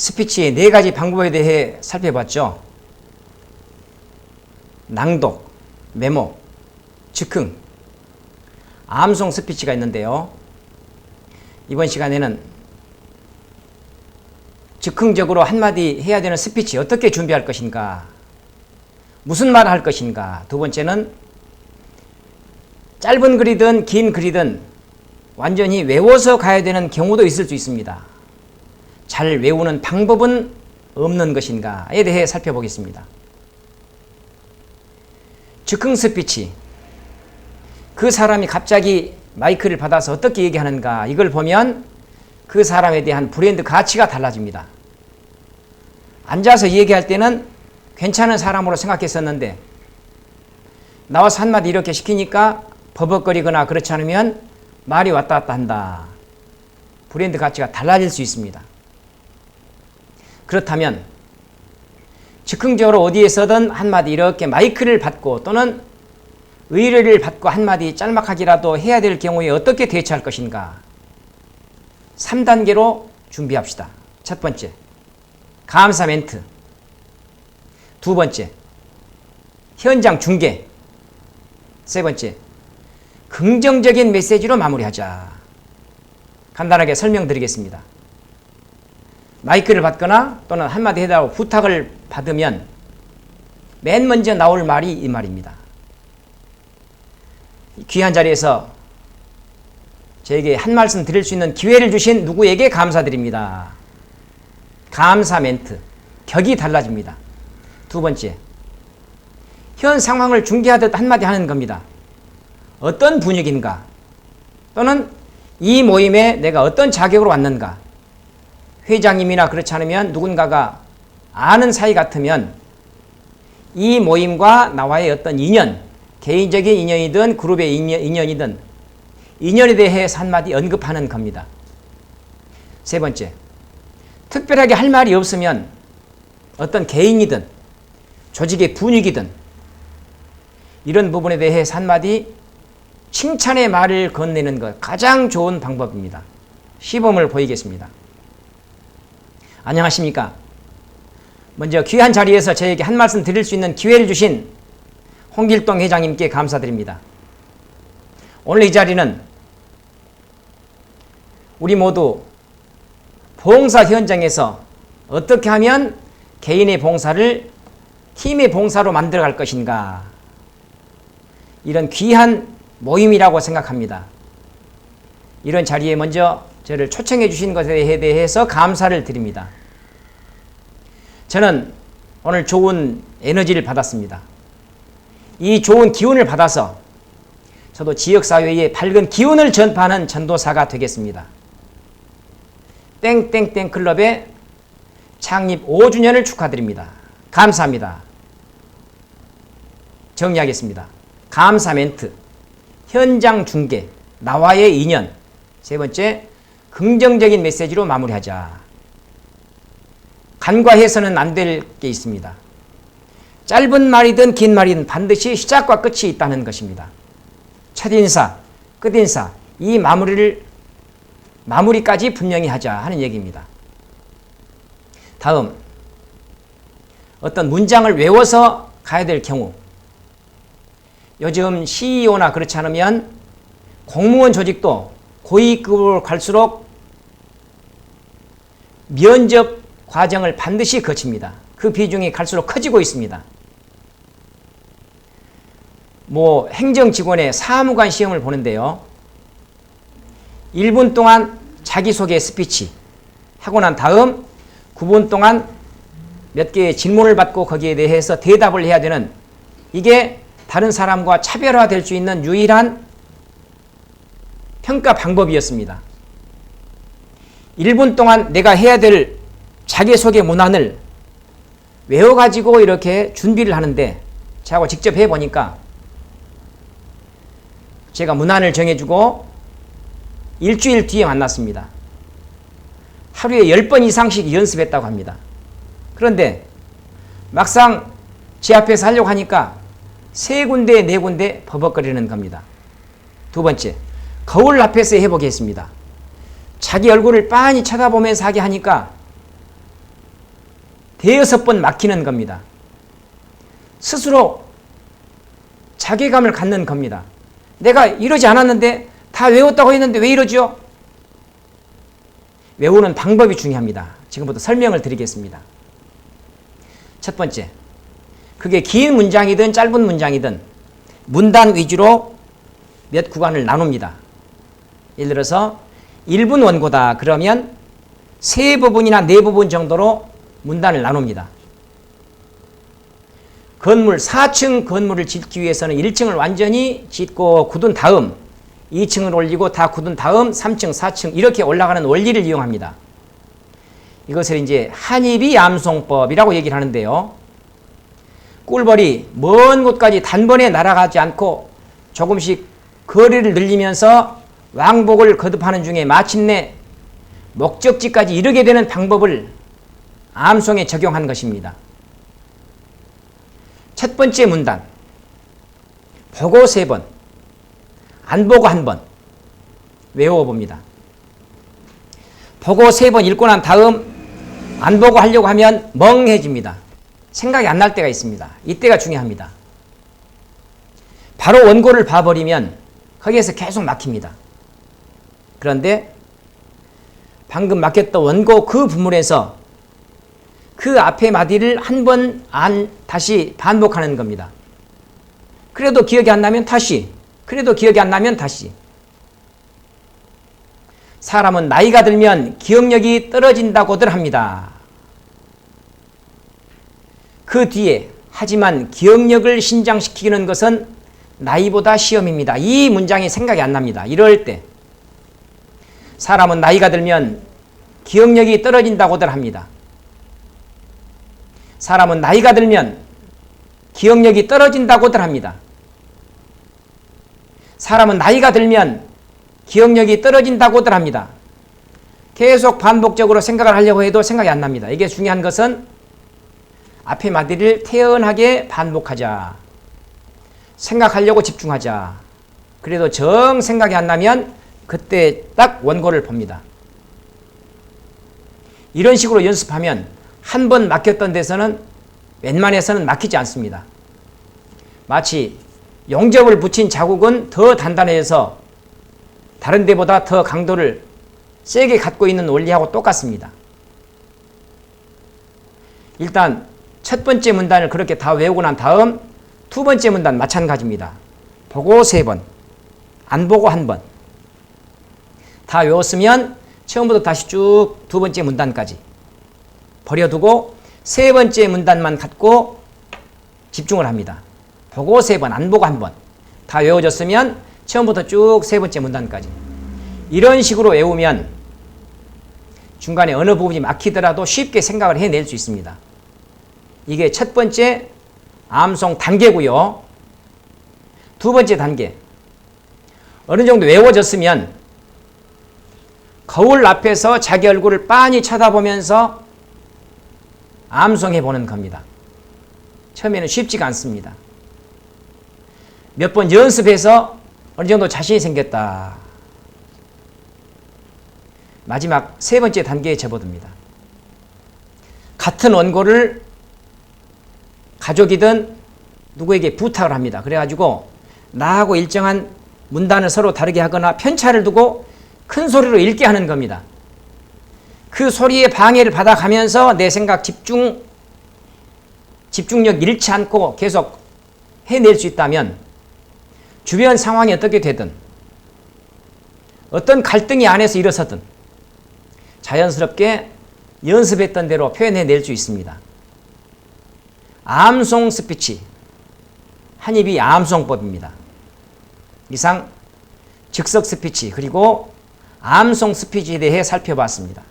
스피치의 4가지 방법에 대해 살펴봤죠. 낭독, 메모, 즉흥, 암송 스피치가 있는데요. 이번 시간에는 즉흥적으로 한마디 해야 되는 스피치 어떻게 준비할 것인가, 무슨 말을 할 것인가. 두 번째는 짧은 글이든 긴 글이든 완전히 외워서 가야 되는 경우도 있을 수 있습니다. 잘 외우는 방법은 없는 것인가에 대해 살펴보겠습니다. 즉흥 스피치, 그 사람이 갑자기 마이크를 받아서 어떻게 얘기하는가, 이걸 보면 그 사람에 대한 브랜드 가치가 달라집니다. 앉아서 얘기할 때는 괜찮은 사람으로 생각했었는데 나와서 한마디 이렇게 시키니까 버벅거리거나 그렇지 않으면 말이 왔다 갔다 한다. 브랜드 가치가 달라질 수 있습니다. 그렇다면 즉흥적으로 어디에서든 한마디 이렇게 마이크를 받고 또는 의뢰를 받고 한마디 짤막하기라도 해야 될 경우에 어떻게 대처할 것인가. 3단계로 준비합시다. 첫 번째, 감사 멘트. 두 번째, 현장 중계. 세 번째, 긍정적인 메시지로 마무리하자. 간단하게 설명드리겠습니다. 마이크를 받거나 또는 한마디 해달라고 부탁을 받으면 맨 먼저 나올 말이 이 말입니다. 귀한 자리에서 저에게 한 말씀 드릴 수 있는 기회를 주신 누구에게 감사드립니다. 감사 멘트. 격이 달라집니다. 두 번째, 현 상황을 중계하듯 한마디 하는 겁니다. 어떤 분위기인가, 또는 이 모임에 내가 어떤 자격으로 왔는가. 회장님이나 그렇지 않으면 누군가가 아는 사이 같으면 이 모임과 나와의 어떤 인연, 개인적인 인연이든 그룹의 인연이든 인연에 대해서 한마디 언급하는 겁니다. 세 번째, 특별하게 할 말이 없으면 어떤 개인이든 조직의 분위기든 이런 부분에 대해서 한마디 칭찬의 말을 건네는 것, 가장 좋은 방법입니다. 시범을 보이겠습니다. 안녕하십니까. 먼저 귀한 자리에서 저에게 한 말씀 드릴 수 있는 기회를 주신 홍길동 회장님께 감사드립니다. 오늘 이 자리는 우리 모두 봉사 현장에서 어떻게 하면 개인의 봉사를 팀의 봉사로 만들어갈 것인가, 이런 귀한 모임이라고 생각합니다. 이런 자리에 먼저 저를 초청해 주신 것에 대해서 감사를 드립니다. 저는 오늘 좋은 에너지를 받았습니다. 이 좋은 기운을 받아서 저도 지역사회에 밝은 기운을 전파하는 전도사가 되겠습니다. 땡땡땡 클럽의 창립 5주년을 축하드립니다. 감사합니다. 정리하겠습니다. 감사 멘트, 현장 중계, 나와의 인연. 세 번째, 긍정적인 메시지로 마무리하자. 간과해서는 안 될 게 있습니다. 짧은 말이든 긴 말이든 반드시 시작과 끝이 있다는 것입니다. 첫인사, 끝인사, 이 마무리까지 분명히 하자 하는 얘기입니다. 다음, 어떤 문장을 외워서 가야 될 경우, 요즘 CEO나 그렇지 않으면 공무원 조직도 고위급으로 갈수록 면접 과정을 반드시 거칩니다. 그 비중이 갈수록 커지고 있습니다. 행정직원의 사무관 시험을 보는데요. 1분 동안 자기소개 스피치 하고 난 다음 9분 동안 몇 개의 질문을 받고 거기에 대해서 대답을 해야 되는, 이게 다른 사람과 차별화될 수 있는 유일한 평가 방법이었습니다. 1분 동안 내가 해야 될 자기소개 문안을 외워가지고 이렇게 준비를 하는데, 저하고 직접 해보니까 제가 문안을 정해주고 일주일 뒤에 만났습니다. 하루에 10번 이상씩 연습했다고 합니다. 그런데 막상 제 앞에서 하려고 하니까 3군데 4군데 버벅거리는 겁니다. 두 번째, 거울 앞에서 해보겠습니다. 자기 얼굴을 빤히 쳐다보면서 하게 하니까 대여섯 번 막히는 겁니다. 스스로 자괴감을 갖는 겁니다. 내가 이러지 않았는데, 다 외웠다고 했는데 왜 이러죠? 외우는 방법이 중요합니다. 지금부터 설명을 드리겠습니다. 첫 번째, 그게 긴 문장이든 짧은 문장이든 문단 위주로 몇 구간을 나눕니다. 예를 들어서 1분 원고다 그러면 3부분이나 4부분 정도로 문단을 나눕니다. 건물 4층 건물을 짓기 위해서는 1층을 완전히 짓고 굳은 다음 2층을 올리고 다 굳은 다음 3층, 4층 이렇게 올라가는 원리를 이용합니다. 이것을 이제 한입이 암송법이라고 얘기를 하는데요. 꿀벌이 먼 곳까지 단번에 날아가지 않고 조금씩 거리를 늘리면서 왕복을 거듭하는 중에 마침내 목적지까지 이르게 되는 방법을 암송에 적용한 것입니다. 첫 번째 문단, 보고 3번, 안 보고 1번 외워봅니다. 보고 3번 읽고 난 다음 안 보고 하려고 하면 멍해집니다. 생각이 안 날 때가 있습니다. 이때가 중요합니다. 바로 원고를 봐버리면 거기에서 계속 막힙니다. 그런데 방금 막혔던 원고 그 부분에서 그 앞에 마디를 한 번 다시 반복하는 겁니다. 그래도 기억이 안 나면 다시, 그래도 기억이 안 나면 다시. 사람은 나이가 들면 기억력이 떨어진다고들 합니다. 그 뒤에 하지만 기억력을 신장시키는 것은 나이보다 시험입니다. 이 문장이 생각이 안 납니다. 이럴 때 사람은 나이가 들면 기억력이 떨어진다고들 합니다. 사람은 나이가 들면 기억력이 떨어진다고들 합니다. 사람은 나이가 들면 기억력이 떨어진다고들 합니다. 계속 반복적으로 생각을 하려고 해도 생각이 안 납니다. 이게 중요한 것은 앞에 마디를 태연하게 반복하자. 생각하려고 집중하자. 그래도 정 생각이 안 나면 그때 딱 원고를 봅니다. 이런 식으로 연습하면 한 번 막혔던 데서는 웬만해서는 막히지 않습니다. 마치 용접을 붙인 자국은 더 단단해서 다른 데보다 더 강도를 세게 갖고 있는 원리하고 똑같습니다. 일단 첫 번째 문단을 그렇게 다 외우고 난 다음 두 번째 문단 마찬가지입니다. 보고 3번, 안 보고 1번. 다 외웠으면 처음부터 다시 쭉 두 번째 문단까지 버려두고 세 번째 문단만 갖고 집중을 합니다. 보고 3번, 안 보고 1번. 다 외워졌으면 처음부터 쭉 세 번째 문단까지. 이런 식으로 외우면 중간에 어느 부분이 막히더라도 쉽게 생각을 해낼 수 있습니다. 이게 첫 번째 암송 단계고요. 두 번째 단계. 어느 정도 외워졌으면 거울 앞에서 자기 얼굴을 빤히 쳐다보면서 암송해 보는 겁니다. 처음에는 쉽지가 않습니다. 몇 번 연습해서 어느 정도 자신이 생겼다. 마지막 세 번째 단계에 접어듭니다. 같은 원고를 가족이든 누구에게 부탁을 합니다. 그래가지고 나하고 일정한 문단을 서로 다르게 하거나 편차를 두고 큰 소리로 읽게 하는 겁니다. 그 소리에 방해를 받아가면서 내 생각 집중력 잃지 않고 계속 해낼 수 있다면 주변 상황이 어떻게 되든 어떤 갈등이 안에서 일어서든 자연스럽게 연습했던 대로 표현해낼 수 있습니다. 암송 스피치, 한입이 암송법입니다. 이상 즉석 스피치 그리고 암송 스피치에 대해 살펴봤습니다.